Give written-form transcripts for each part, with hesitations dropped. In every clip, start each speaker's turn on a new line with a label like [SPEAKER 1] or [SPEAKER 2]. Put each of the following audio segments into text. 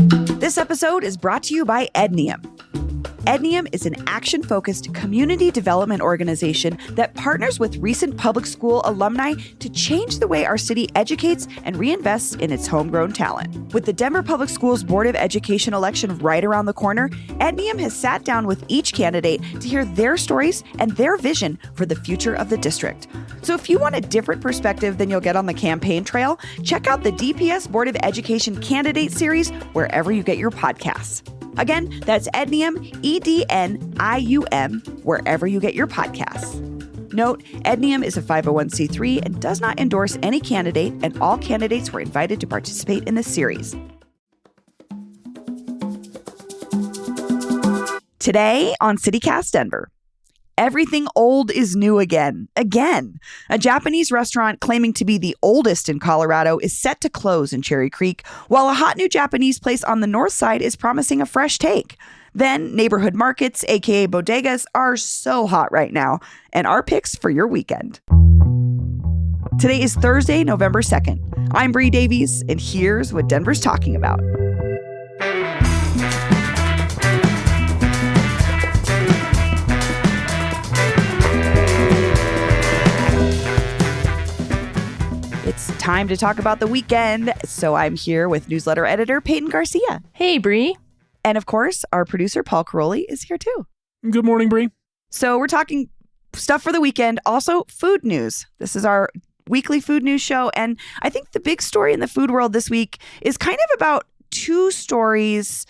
[SPEAKER 1] This episode is brought to you by Ednium. Ednium is an action-focused community development organization that partners with recent public school alumni to change the way our city educates and reinvests in its homegrown talent. With the Denver Public Schools Board of Education election right around the corner, Ednium has sat down with each candidate to hear their stories and their vision for the future of the district. So if you want a different perspective than you'll get on the campaign trail, check out the DPS Board of Education Candidate Series wherever you get your podcasts. Again, that's Ednium, EDNIUM, wherever you get your podcasts. Note, Ednium is a 501c3 and does not endorse any candidate, and all candidates were invited to participate in this series. Today on CityCast Denver. Everything old is new again. Again. A Japanese restaurant claiming to be the oldest in Colorado is set to close in Cherry Creek, while a hot new Japanese place on the north side is promising a fresh take. Then, neighborhood markets, aka bodegas, are so hot right now, and our picks for your weekend. Today is Thursday, November 2nd. I'm Bree Davies, and here's what Denver's talking about. It's time to talk about the weekend, so I'm here with newsletter editor Peyton Garcia.
[SPEAKER 2] Hey, Bree.
[SPEAKER 1] And of course, our producer Paul Caroli is here too.
[SPEAKER 3] Good morning, Bree.
[SPEAKER 1] So we're talking stuff for the weekend, also food news. This is our weekly food news show, and I think the big story in the food world this week is kind of about two stories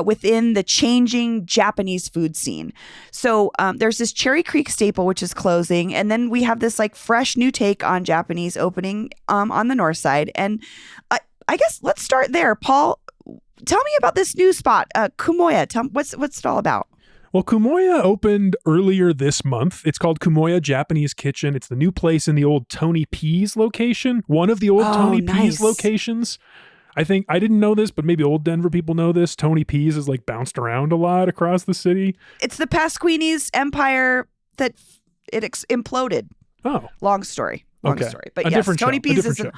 [SPEAKER 1] within the changing Japanese food scene. So there's this Cherry Creek staple, which is closing. And then we have this like fresh new take on Japanese opening on the north side. And I guess let's start there. Paul, tell me about this new spot, Kumoya. What's it all about?
[SPEAKER 3] Well, Kumoya opened earlier this month. It's called Kumoya Japanese Kitchen. It's the new place in the old Tony P's location, one of the old Tony P's locations. I think, I didn't know this, but maybe old Denver people know this. Tony P's is like bounced around a lot across the city.
[SPEAKER 1] It's the Pasquini's empire that it imploded.
[SPEAKER 3] Oh.
[SPEAKER 1] Long story. But
[SPEAKER 3] a
[SPEAKER 1] yes,
[SPEAKER 3] Tony
[SPEAKER 1] P's is an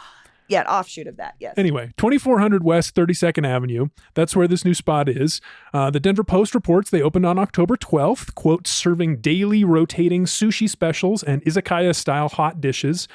[SPEAKER 1] offshoot of that, yes.
[SPEAKER 3] Anyway, 2400 West 32nd Avenue. That's where this new spot is. The Denver Post reports they opened on October 12th, quote, serving daily rotating sushi specials and izakaya-style hot dishes.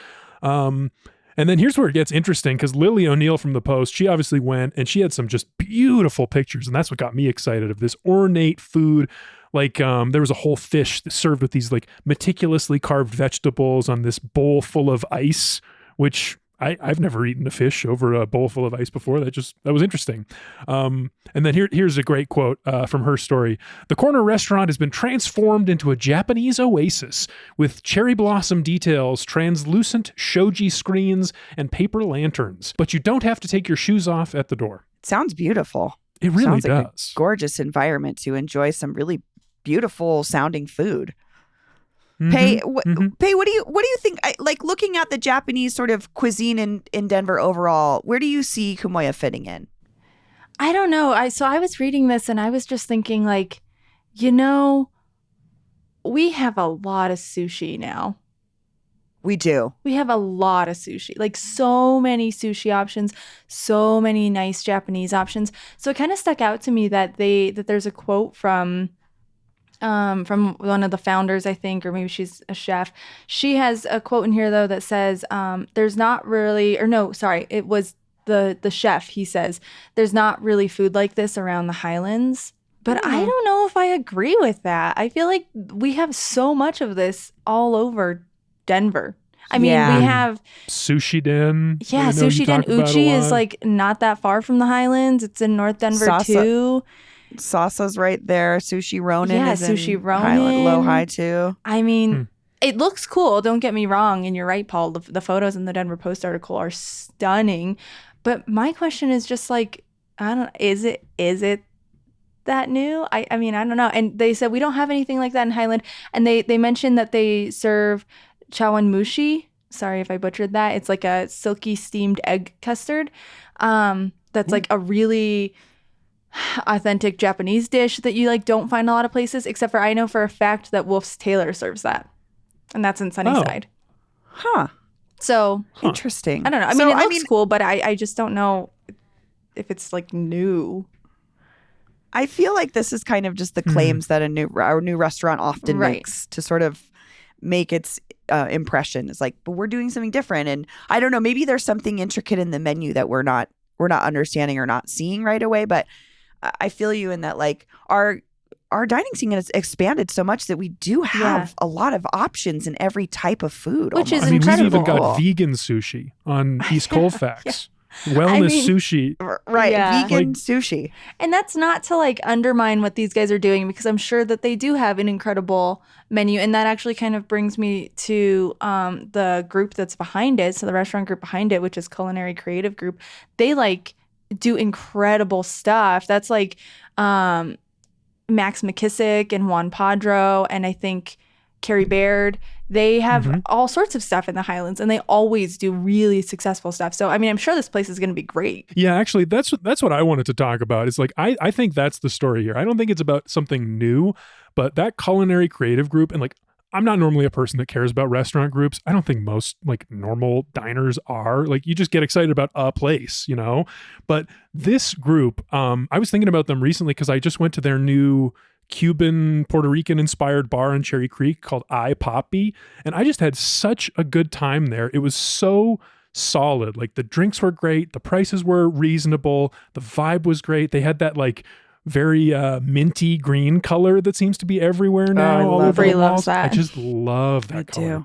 [SPEAKER 3] And then here's where it gets interesting, because Lily O'Neill from the Post, she obviously went and she had some just beautiful pictures. And that's what got me excited of this ornate food. Like there was a whole fish that served with these like meticulously carved vegetables on this bowl full of ice, which I've never eaten a fish over a bowl full of ice before. That was interesting. And then here's a great quote from her story. The corner restaurant has been transformed into a Japanese oasis with cherry blossom details, translucent shoji screens, and paper lanterns. But you don't have to take your shoes off at the door.
[SPEAKER 1] Sounds beautiful.
[SPEAKER 3] It really
[SPEAKER 1] Sounds like
[SPEAKER 3] does.
[SPEAKER 1] A gorgeous environment to enjoy some really beautiful sounding food. Pei, what do you think? Like looking at the Japanese sort of cuisine in Denver overall, where do you see Kumoya fitting in?
[SPEAKER 2] I don't know. I was reading this and I was just thinking like, we have a lot of sushi now.
[SPEAKER 1] We do.
[SPEAKER 2] We have a lot of sushi, like so many sushi options, so many nice Japanese options. So it kind of stuck out to me that there's a quote from one of the founders, I think, or maybe she's a chef. She has a quote in here though that says, there's not really, or no, sorry, it was the chef. He says, there's not really food like this around the Highlands. But I don't know if I agree with that. I feel like we have so much of this all over Denver. I mean, we have
[SPEAKER 3] Sushi Den.
[SPEAKER 2] Yeah, Sushi Den. Uchi is like not that far from the Highlands. It's in North Denver too.
[SPEAKER 1] Sasa's right there. Sushi Ronin is
[SPEAKER 2] Sushi
[SPEAKER 1] in
[SPEAKER 2] Ronin.
[SPEAKER 1] Low High too.
[SPEAKER 2] I mean, it looks cool. Don't get me wrong. And you're right, Paul. The photos in the Denver Post article are stunning. But my question is just like, I don't know, is it that new? I mean, I don't know. And they said we don't have anything like that in Highland. And they mentioned that they serve chawanmushi. Sorry if I butchered that. It's like a silky steamed egg custard. That's like a really authentic Japanese dish that you like don't find a lot of places, except for I know for a fact that Wolf's Tailor serves that, and that's in Sunnyside.
[SPEAKER 1] Huh.
[SPEAKER 2] So
[SPEAKER 1] interesting.
[SPEAKER 2] I don't know. I mean, it looks cool, but I just don't know. like new.
[SPEAKER 1] I feel like this is kind of just the claims that a new restaurant often makes to sort of make its impression. It's like, but we're doing something different. And I don't know, maybe there's something intricate in the menu that we're not understanding or not seeing right away. But I feel you in that, like, our dining scene has expanded so much that we do have a lot of options in every type of food.
[SPEAKER 2] Which
[SPEAKER 1] almost.
[SPEAKER 2] is
[SPEAKER 3] We've even
[SPEAKER 2] incredible.
[SPEAKER 3] got vegan sushi on East Colfax. Wellness sushi.
[SPEAKER 1] Right.
[SPEAKER 2] Yeah.
[SPEAKER 1] Vegan sushi.
[SPEAKER 2] And that's not to like undermine what these guys are doing, because I'm sure that they do have an incredible menu. And that actually kind of brings me to the group that's behind it. So the restaurant group behind it, which is Culinary Creative Group, they like do incredible stuff. That's like Max McKissick and Juan Padro, and I think Carrie Baird. They have all sorts of stuff in the Highlands, and they always do really successful stuff. So, I mean, I'm sure this place is going to be great.
[SPEAKER 3] Yeah, actually, that's what I wanted to talk about. It's like, I think that's the story here. I don't think it's about something new, but that Culinary Creative Group, and like, I'm not normally a person that cares about restaurant groups. I don't think most like normal diners are. Like, you just get excited about a place, you know? But this group, I was thinking about them recently because I just went to their new Cuban, Puerto Rican inspired bar in Cherry Creek called I Poppy. And I just had such a good time there. It was so solid. Like, the drinks were great. The prices were reasonable. The vibe was great. They had that like very minty green color that seems to be everywhere now. All over the walls.
[SPEAKER 2] That.
[SPEAKER 3] I just love that color.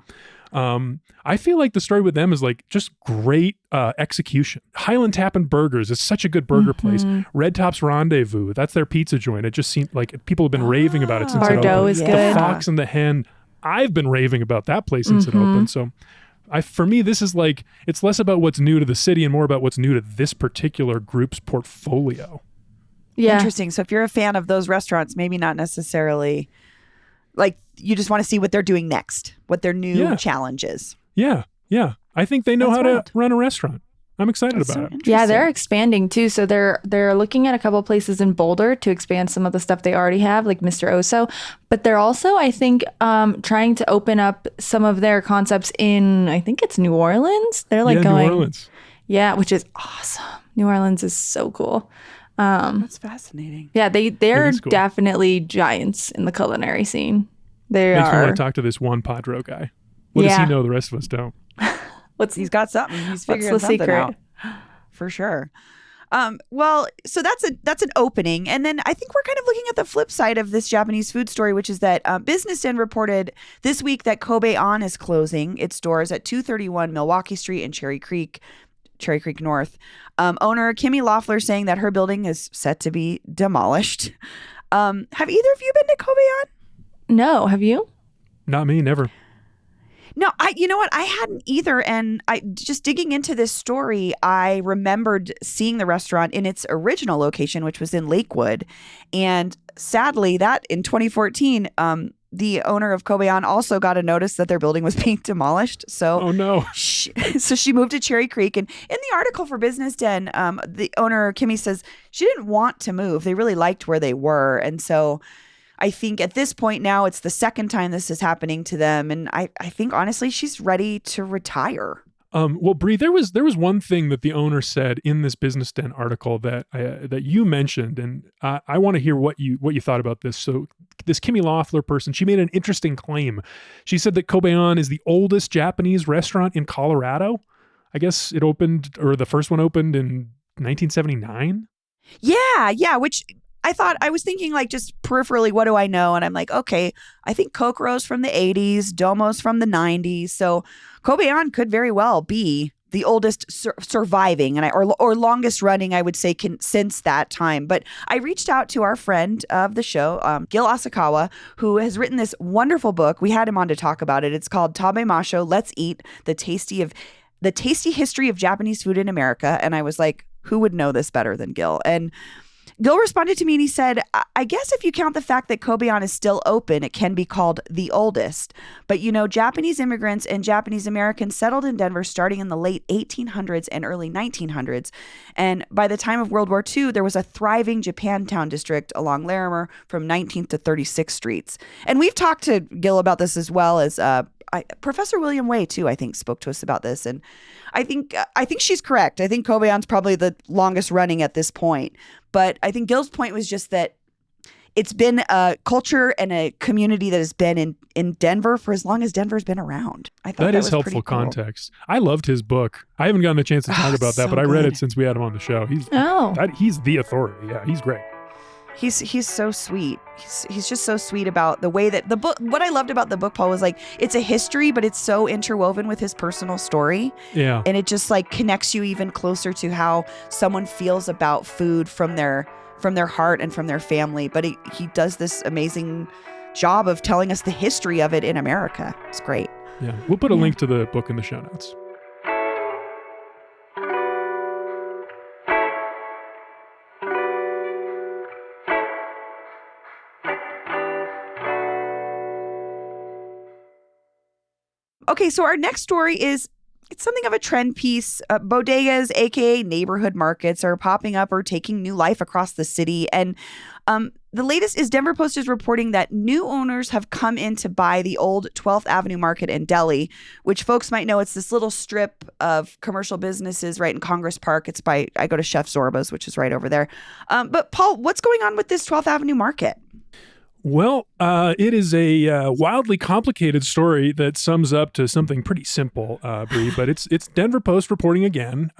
[SPEAKER 1] Do.
[SPEAKER 3] I feel like the story with them is like just great execution. Highland Tap and Burgers is such a good burger place. Red Top's Rendezvous, that's their pizza joint. It just seemed like people have been raving about it since it
[SPEAKER 2] Bordeaux
[SPEAKER 3] opened.
[SPEAKER 2] is
[SPEAKER 3] The
[SPEAKER 2] good.
[SPEAKER 3] Fox and the Hen, I've been raving about that place since it opened. So for me, this is like, it's less about what's new to the city and more about what's new to this particular group's portfolio.
[SPEAKER 2] Yeah.
[SPEAKER 1] Interesting. So if you're a fan of those restaurants, maybe not necessarily, like, you just want to see what they're doing next, what their new challenge is.
[SPEAKER 3] Yeah. I think they know
[SPEAKER 1] That's
[SPEAKER 3] how
[SPEAKER 1] wild.
[SPEAKER 3] to run a restaurant. I'm excited
[SPEAKER 1] That's
[SPEAKER 3] about
[SPEAKER 1] so
[SPEAKER 3] it.
[SPEAKER 2] Yeah,
[SPEAKER 1] interesting.
[SPEAKER 2] they're expanding too. So they're looking at a couple places in Boulder to expand some of the stuff they already have, like Mr. Oso. But they're also, I think, trying to open up some of their concepts in, I think it's New Orleans. They're like going,
[SPEAKER 3] New Orleans.
[SPEAKER 2] Yeah, which is awesome. New Orleans is so cool.
[SPEAKER 1] That's fascinating.
[SPEAKER 2] Yeah, they're
[SPEAKER 3] is cool.
[SPEAKER 2] definitely giants in the culinary scene. They
[SPEAKER 3] Makes me
[SPEAKER 2] are.
[SPEAKER 3] want to talk to this Juan Padro guy. What does he know the rest of us don't?
[SPEAKER 1] He's got something. He's
[SPEAKER 2] What's
[SPEAKER 1] figuring
[SPEAKER 2] the
[SPEAKER 1] something
[SPEAKER 2] secret?
[SPEAKER 1] out. For sure. Well, so that's an opening. And then I think we're kind of looking at the flip side of this Japanese food story, which is that Business Den reported this week that Kobe On is closing its doors at 231 Milwaukee Street in Cherry Creek North. Owner Kimmy Loeffler saying that her building is set to be demolished. Have either of you been to Kobe On?
[SPEAKER 2] No, have you?
[SPEAKER 3] Not me, never.
[SPEAKER 1] No, you know what? I hadn't either. And I just digging into this story, I remembered seeing the restaurant in its original location, which was in Lakewood. And sadly, that in 2014, the owner of Kobe On also got a notice that their building was being demolished. So,
[SPEAKER 3] Oh no.
[SPEAKER 1] so she moved to Cherry Creek. And in the article for Business Den, the owner, Kimmy, says she didn't want to move. They really liked where they were. And so I think at this point now, it's the second time this is happening to them. And I think, honestly, she's ready to retire.
[SPEAKER 3] Well, Bree, there was one thing that the owner said in this Business Den article that you mentioned, and I want to hear what you thought about this. So this Kimmy Loeffler person, she made an interesting claim. She said that Kobe On is the oldest Japanese restaurant in Colorado. I guess it opened, or the first one opened in 1979.
[SPEAKER 1] Yeah, which I was thinking, like, just peripherally, what do I know? And I'm like, okay, I think Kokoro's from the 80s, Domo's from the 90s. So Kobe On could very well be the oldest surviving or longest running, I would say, since that time. But I reached out to our friend of the show, Gil Asakawa, who has written this wonderful book. We had him on to talk about it. It's called Tabemasho, Let's Eat, the tasty history of Japanese food in America. And I was like, who would know this better than Gil? And Gil responded to me and he said, I guess if you count the fact that Kobe On is still open, it can be called the oldest. But, Japanese immigrants and Japanese Americans settled in Denver starting in the late 1800s and early 1900s. And by the time of World War II, there was a thriving Japantown district along Larimer from 19th to 36th Streets. And we've talked to Gil about this as well as Professor William Way too, I think, spoke to us about this, and I think she's correct. I think Kobeon's probably the longest running at this point, but I think Gil's point was just that it's been a culture and a community that has been in Denver for as long as Denver's been around. I thought
[SPEAKER 3] that is
[SPEAKER 1] was
[SPEAKER 3] helpful
[SPEAKER 1] pretty cool.
[SPEAKER 3] Context. I loved his book. I haven't gotten a chance to talk about that,
[SPEAKER 1] so
[SPEAKER 3] but I read
[SPEAKER 1] good.
[SPEAKER 3] it since we had him on the show. He's the authority. Yeah, he's great.
[SPEAKER 1] He's so sweet. He's just so sweet about the way that the book. What I loved about the book, Paul, was like it's a history, but it's so interwoven with his personal story.
[SPEAKER 3] Yeah,
[SPEAKER 1] and it just like connects you even closer to how someone feels about food from their heart and from their family. But he does this amazing job of telling us the history of it in America. It's great.
[SPEAKER 3] yeah. We'll put a link to the book in the show notes.
[SPEAKER 1] Okay, so our next story it's something of a trend piece. Bodegas, aka neighborhood markets, are popping up or taking new life across the city. And the latest is Denver Post is reporting that new owners have come in to buy the old 12th Avenue Market in Delhi, which folks might know it's this little strip of commercial businesses right in Congress Park. I go to Chef Zorba's, which is right over there. But Paul, what's going on with this 12th Avenue Market?
[SPEAKER 3] Well, it is a wildly complicated story that sums up to something pretty simple, Bree, but it's Denver Post reporting again.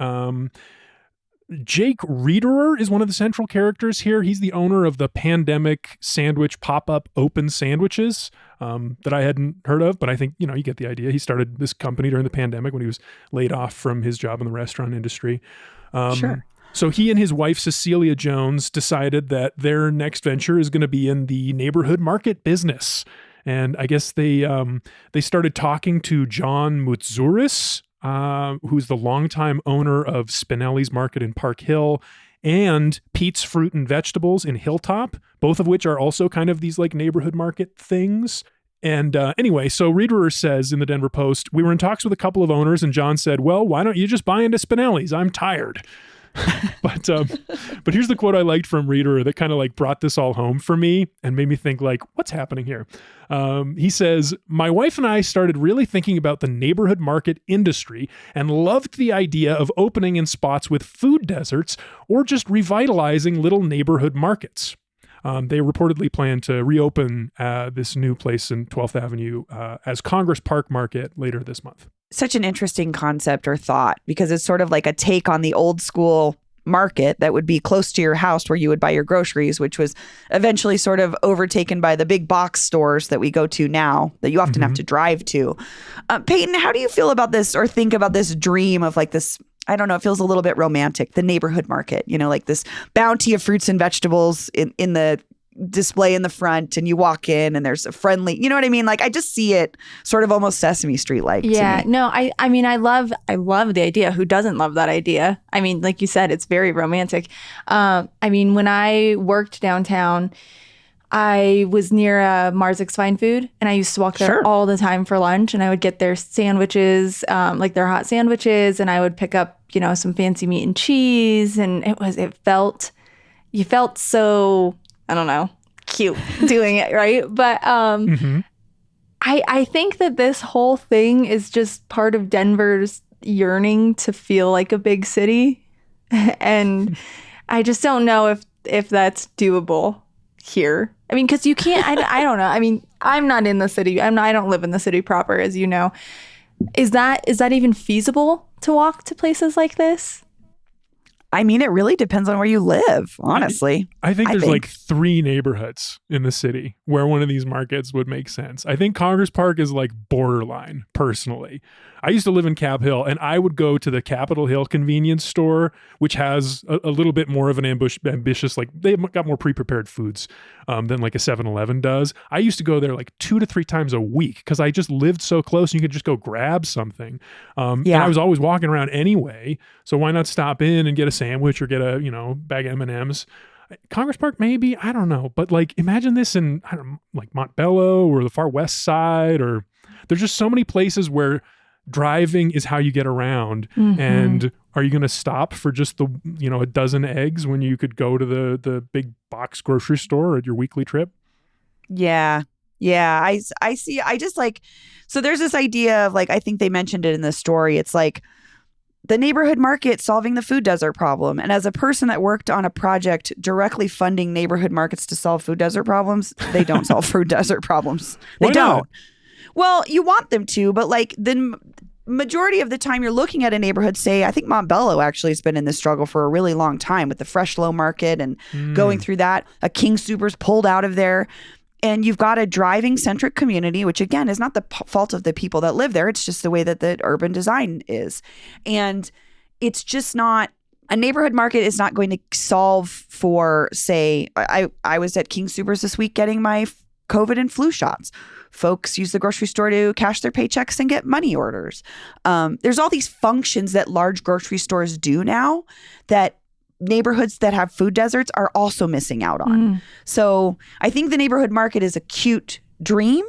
[SPEAKER 3] Jake Riederer is one of the central characters here. He's the owner of the Pandemic Sandwich Pop-Up Open Sandwiches that I hadn't heard of, but I think, you get the idea. He started this company during the pandemic when he was laid off from his job in the restaurant industry.
[SPEAKER 1] Sure.
[SPEAKER 3] So he and his wife, Cecilia Jones, decided that their next venture is going to be in the neighborhood market business. And I guess they started talking to John Mutzuris, who's the longtime owner of Spinelli's Market in Park Hill and Pete's Fruit and Vegetables in Hilltop, both of which are also kind of these like neighborhood market things. And anyway, so Riederer says in the Denver Post, we were in talks with a couple of owners and John said, well, why don't you just buy into Spinelli's? I'm tired. But here's the quote I liked from Riederer that kind of like brought this all home for me and made me think like, what's happening here? He says, my wife and I started really thinking about the neighborhood market industry and loved the idea of opening in spots with food deserts or just revitalizing little neighborhood markets. They reportedly plan to reopen this new place in 12th Avenue as Congress Park Market later this month.
[SPEAKER 1] Such an interesting concept or thought, because it's sort of like a take on the old school market that would be close to your house where you would buy your groceries, which was eventually sort of overtaken by the big box stores that we go to now that you often have to drive to. Peyton, how do you feel about this or think about this dream of like this? I don't know, it feels a little bit romantic, the neighborhood market, like this bounty of fruits and vegetables in the display in the front, and you walk in and there's a friendly, you know what I mean? Like I just see it sort of almost Sesame Street like.
[SPEAKER 2] Yeah, no, I mean, I love the idea. Who doesn't love that idea? I mean, like you said, it's very romantic. I mean, when I worked downtown, I was near Marzik's Fine Food, and I used to walk there all the time for lunch, and I would get their sandwiches, like their hot sandwiches, and I would pick up, some fancy meat and cheese, and you felt so, I don't know, cute doing it, right? But I think that this whole thing is just part of Denver's yearning to feel like a big city, and I just don't know if that's doable here. I mean, because you can't, I don't know. I mean, I'm not in the city. I don't live in the city proper, as you know. Is that even feasible to walk to places like this?
[SPEAKER 1] I mean, it really depends on where you live, honestly.
[SPEAKER 3] I think there's like 3 neighborhoods in the city where one of these markets would make sense. I think Congress Park is like borderline, personally. I used to live in Cap Hill, and I would go to the Capitol Hill convenience store, which has a little bit more of an ambitious, like they've got more pre-prepared foods than like a 7-Eleven does. I used to go there like 2 to 3 times a week because I just lived so close and you could just go grab something. And I was always walking around anyway, so why not stop in and get a sandwich or get a, bag of M&Ms. Congress Park, maybe, I don't know. But like, imagine this in, I don't know, like Montbello or the far west side, or there's just so many places where driving is how you get around. And are you going to stop for just the, a dozen eggs when you could go to the big box grocery store at your weekly trip?
[SPEAKER 1] Yeah. Yeah, I see. I just like, so there's this idea of like, I think they mentioned it in the story. It's like the neighborhood market solving the food desert problem. And as a person that worked on a project directly funding neighborhood markets to solve food desert problems, they don't solve food desert problems. They
[SPEAKER 3] Why
[SPEAKER 1] don't.
[SPEAKER 3] not?
[SPEAKER 1] Well, you want them to, but like the majority of the time you're looking at a neighborhood, say, I think Montbello actually has been in this struggle for a really long time with the fresh low market and going through that. A King Soopers pulled out of there. And you've got a driving centric community, which again is not the fault of the people that live there. It's just the way that the urban design is. And it's just not, a neighborhood market is not going to solve for, say, I was at King Soopers this week getting my COVID and flu shots. Folks use the grocery store to cash their paychecks and get money orders. There's all these functions that large grocery stores do now that neighborhoods that have food deserts are also missing out on. So I think the neighborhood market is a cute dream.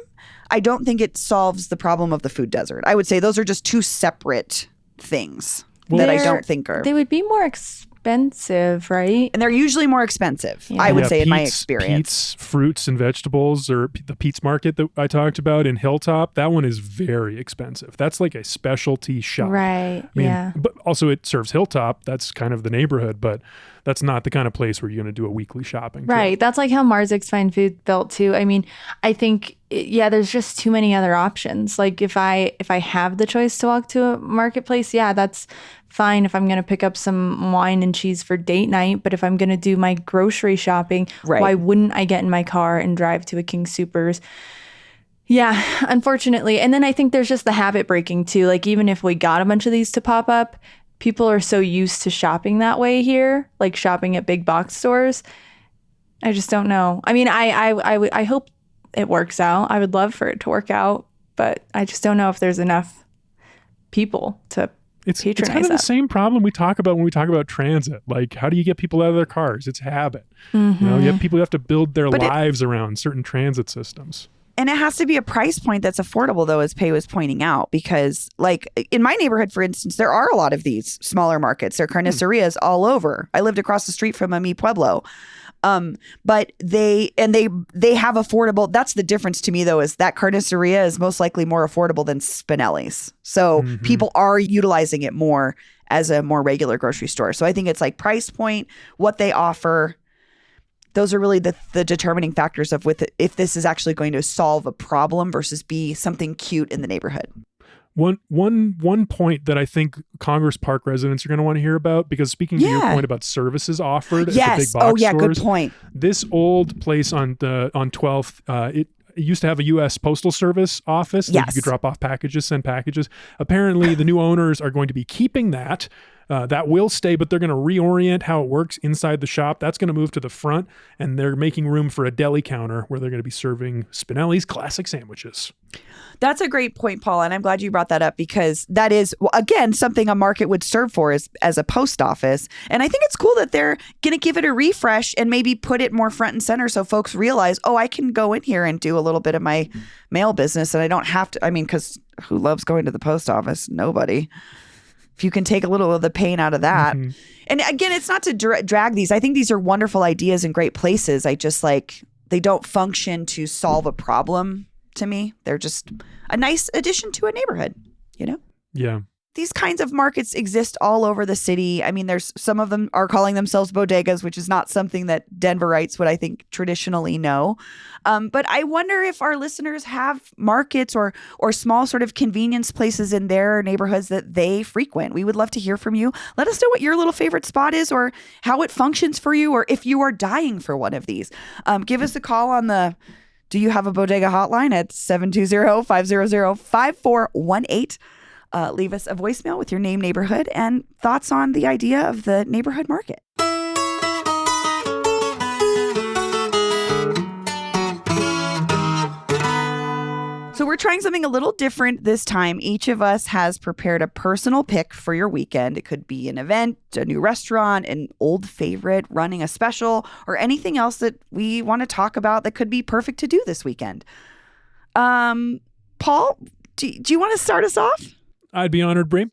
[SPEAKER 1] I don't think it solves the problem of the food desert. I would say those are just two separate things that I don't think are.
[SPEAKER 2] They would be more expensive, right?
[SPEAKER 1] And they're usually more expensive, I would say, in my experience.
[SPEAKER 3] Pete's Fruits and Vegetables, or the Pete's Market that I talked about in Hilltop, that one is very expensive. That's like a specialty shop.
[SPEAKER 2] Right,
[SPEAKER 3] I mean,
[SPEAKER 2] yeah.
[SPEAKER 3] But also it serves Hilltop. That's kind of the neighborhood, but that's not the kind of place where you're going to do a weekly shopping trip.
[SPEAKER 2] Right. That's like how Marzik's Fine Food felt too. I mean, I think, yeah, there's just too many other options. Like if I have the choice to walk to a marketplace, yeah, that's fine if I'm going to pick up some wine and cheese for date night. But if I'm going to do my grocery shopping, why wouldn't I get in my car and drive to a King Soopers? Yeah, unfortunately. And then I think there's just the habit breaking too. Like even if we got a bunch of these to pop up, people are so used to shopping that way here, like shopping at big box stores. I just don't know. I mean, I hope it works out. I would love for it to work out, but I just don't know if there's enough people to patronize
[SPEAKER 3] It's kind of the same problem we talk about when we talk about transit. Like, how do you get people out of their cars? It's habit. You know, you have people who have to build their lives around certain transit systems.
[SPEAKER 1] And it has to be a price point that's affordable, though, as Pei was pointing out, because like in my neighborhood, for instance, there are a lot of these smaller markets. There are carnicerias all over. I lived across the street from a Mi Pueblo. But they have affordable. That's the difference to me, though, is that carniceria is most likely more affordable than Spinelli's. So people are utilizing it more as a more regular grocery store. So I think it's like price point, what they offer. Those are really the determining factors of if this is actually going to solve a problem versus be something cute in the neighborhood.
[SPEAKER 3] One point that I think Congress Park residents are going to want to hear about, because speaking to your point about services offered at the big box stores,
[SPEAKER 1] good point.
[SPEAKER 3] This old place on 12th, it used to have a U.S. Postal Service office that you could drop off packages, send packages. Apparently, the new owners are going to be keeping that. That will stay, but they're going to reorient how it works inside the shop. That's going to move to the front, and they're making room for a deli counter where they're going to be serving Spinelli's classic sandwiches.
[SPEAKER 1] That's a great point, Paul, and I'm glad you brought that up, because that is, again, something a market would serve for as a post office. And I think it's cool that they're going to give it a refresh and maybe put it more front and center so folks realize, oh, I can go in here and do a little bit of my mail business, and I don't have to, I mean, because who loves going to the post office? Nobody. If you can take a little of the pain out of that. And again, it's not to drag these. I think these are wonderful ideas and great places. I just they don't function to solve a problem to me. They're just a nice addition to a neighborhood, you know?
[SPEAKER 3] Yeah.
[SPEAKER 1] These kinds of markets exist all over the city. I mean, there's some of them are calling themselves bodegas, which is not something that Denverites would, I think, traditionally know. But I wonder if our listeners have markets or small sort of convenience places in their neighborhoods that they frequent. We would love to hear from you. Let us know what your little favorite spot is, or how it functions for you, or if you are dying for one of these. Give us a call on the Do You Have a Bodega hotline at 720-500-5418. Leave us a voicemail with your name, neighborhood, and thoughts on the idea of the neighborhood market. So we're trying something a little different this time. Each of us has prepared a personal pick for your weekend. It could be an event, a new restaurant, an old favorite, running a special, or anything else that we want to talk about that could be perfect to do this weekend. Paul, do you want to start us off?
[SPEAKER 3] I'd be honored, Brie.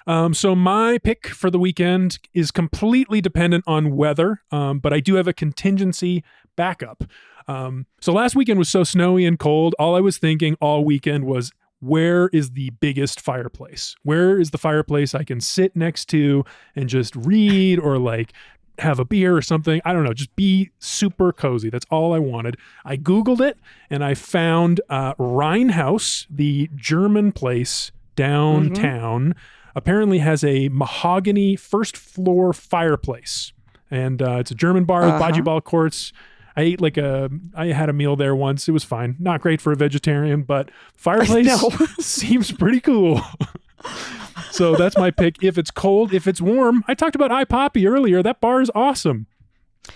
[SPEAKER 3] So my pick for the weekend is completely dependent on weather, but I do have a contingency backup. So last weekend was so snowy and cold. All I was thinking all weekend was, where is the biggest fireplace? Where is the fireplace I can sit next to and just read or like have a beer or something? I don't know, just be super cozy. That's all I wanted. I Googled it and I found Rheinhaus, the German place downtown, apparently has a mahogany first floor fireplace. And it's a German bar with bocce ball courts. I had a meal there once. It was fine. Not great for a vegetarian, but fireplace seems pretty cool. So that's my pick. If it's cold, if it's warm, I talked about iPoppy earlier. That bar is awesome.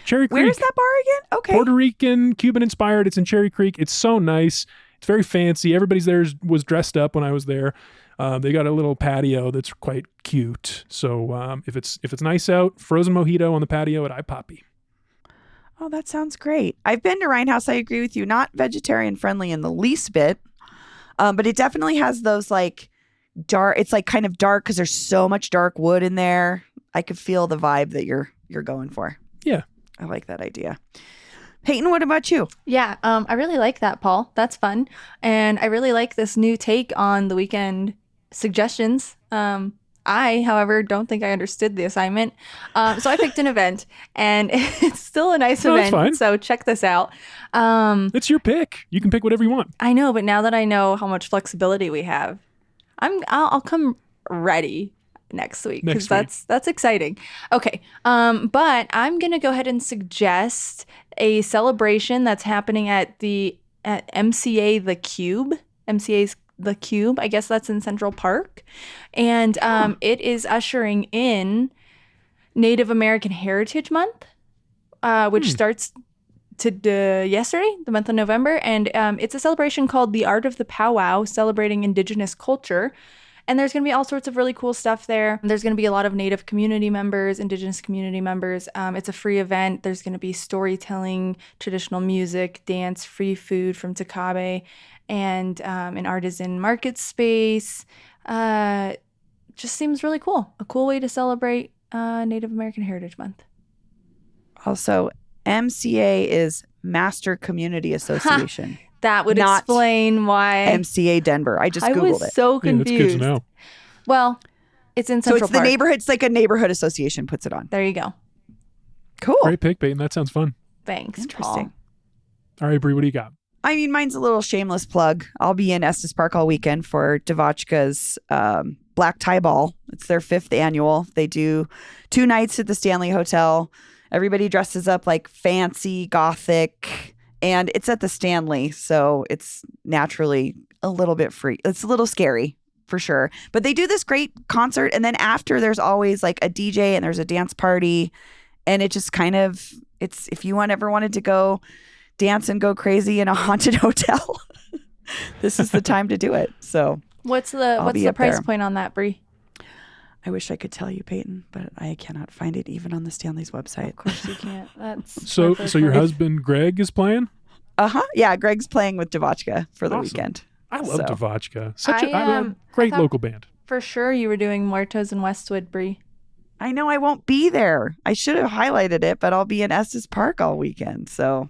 [SPEAKER 3] Cherry Creek.
[SPEAKER 1] Where's that bar again? Okay.
[SPEAKER 3] Puerto Rican, Cuban inspired. It's in Cherry Creek. It's so nice. It's very fancy. Everybody's there was dressed up when I was there. They got a little patio that's quite cute. So if it's nice out, frozen mojito on the patio at iPoppy.
[SPEAKER 1] Oh, that sounds great. I've been to Rheinhaus. I agree with you. Not vegetarian friendly in the least bit, but it definitely has those like dark. It's like kind of dark because there's so much dark wood in there. I could feel the vibe that you're going for.
[SPEAKER 3] Yeah,
[SPEAKER 1] I like that idea. Peyton, what about you?
[SPEAKER 2] Yeah, I really like that, Paul. That's fun. And I really like this new take on the weekend suggestions. I, however, don't think I understood the assignment. So I picked an event, and it's still a nice event.
[SPEAKER 3] Fine.
[SPEAKER 2] So check this out.
[SPEAKER 3] It's your pick. You can pick whatever you want.
[SPEAKER 2] I know, but now that I know how much flexibility we have, I'll come ready next week because that's exciting. Okay, but I'm gonna go ahead and suggest a celebration that's happening at MCA The Cube. MCA's The Cube. I guess that's in Central Park. And it is ushering in Native American Heritage Month, which starts yesterday, the month of November. And it's a celebration called The Art of the Powwow, celebrating Indigenous culture. And there's going to be all sorts of really cool stuff there. There's going to be a lot of Native community members, Indigenous community members. It's a free event. There's going to be storytelling, traditional music, dance, free food from Takabe, and an artisan market space. Just seems really cool. A cool way to celebrate Native American Heritage Month.
[SPEAKER 1] Also, MCA is Master Community Association.
[SPEAKER 2] That would explain why.
[SPEAKER 1] MCA Denver. I just Googled it.
[SPEAKER 2] I was so confused.
[SPEAKER 3] Yeah, that's good to know.
[SPEAKER 2] Well, it's in Central Park.
[SPEAKER 1] So it's the neighborhood. It's like a neighborhood association puts it on.
[SPEAKER 2] There you go.
[SPEAKER 1] Cool.
[SPEAKER 3] Great pick, Peyton. That sounds fun.
[SPEAKER 2] Thanks,
[SPEAKER 1] Interesting.
[SPEAKER 2] Paul.
[SPEAKER 3] All right, Bree, what do you got?
[SPEAKER 1] I mean, mine's a little shameless plug. I'll be in Estes Park all weekend for Devotchka's Black Tie Ball. It's their 5th annual. They do 2 nights at the Stanley Hotel. Everybody dresses up like fancy, gothic, and it's at the Stanley, so it's naturally a little bit free. It's a little scary, for sure. But they do this great concert, and then after there's always like a DJ and there's a dance party, and it just kind of, it's if you ever wanted to go dance and go crazy in a haunted hotel, this is the time to do it. So
[SPEAKER 2] what's the price point on that, Bree?
[SPEAKER 1] I wish I could tell you, Peyton, but I cannot find it even on the Stanley's website.
[SPEAKER 2] Of course you can't. That's
[SPEAKER 3] so your husband Greg is playing?
[SPEAKER 1] Yeah, Greg's playing with Devotchka for the weekend.
[SPEAKER 3] I love Devotchka. Such
[SPEAKER 2] a
[SPEAKER 3] great local band.
[SPEAKER 2] For sure you were doing Muertos in Westwood, Bree.
[SPEAKER 1] I know I won't be there. I should have highlighted it, but I'll be in Estes Park all weekend. So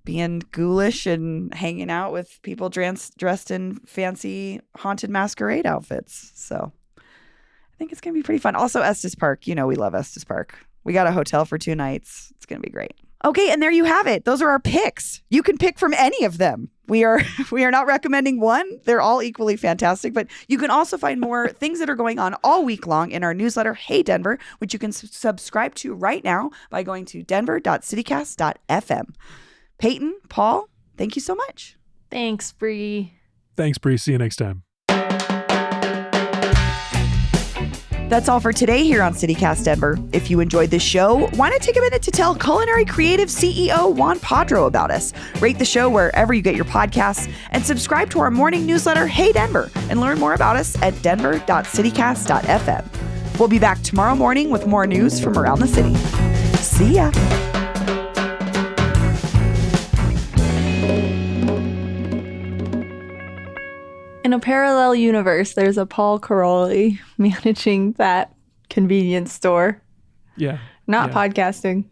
[SPEAKER 1] being ghoulish and hanging out with people dressed in fancy haunted masquerade outfits. So I think it's going to be pretty fun. Also, Estes Park. You know we love Estes Park. We got a hotel for 2 nights. It's going to be great. Okay, and there you have it. Those are our picks. You can pick from any of them. We are not recommending one. They're all equally fantastic, but you can also find more things that are going on all week long in our newsletter, Hey Denver, which you can subscribe to right now by going to denver.citycast.fm. Peyton, Paul, thank you so much.
[SPEAKER 2] Thanks, Bree.
[SPEAKER 3] Thanks, Bree. See you next time.
[SPEAKER 1] That's all for today here on CityCast Denver. If you enjoyed this show, why not take a minute to tell culinary creative CEO Juan Padro about us? Rate the show wherever you get your podcasts and subscribe to our morning newsletter, Hey Denver, and learn more about us at denver.citycast.fm. We'll be back tomorrow morning with more news from around the city. See ya.
[SPEAKER 2] In a parallel universe, there's a Paul Caroli managing that convenience store.
[SPEAKER 3] Yeah.
[SPEAKER 2] Not
[SPEAKER 3] Yeah.
[SPEAKER 2] podcasting.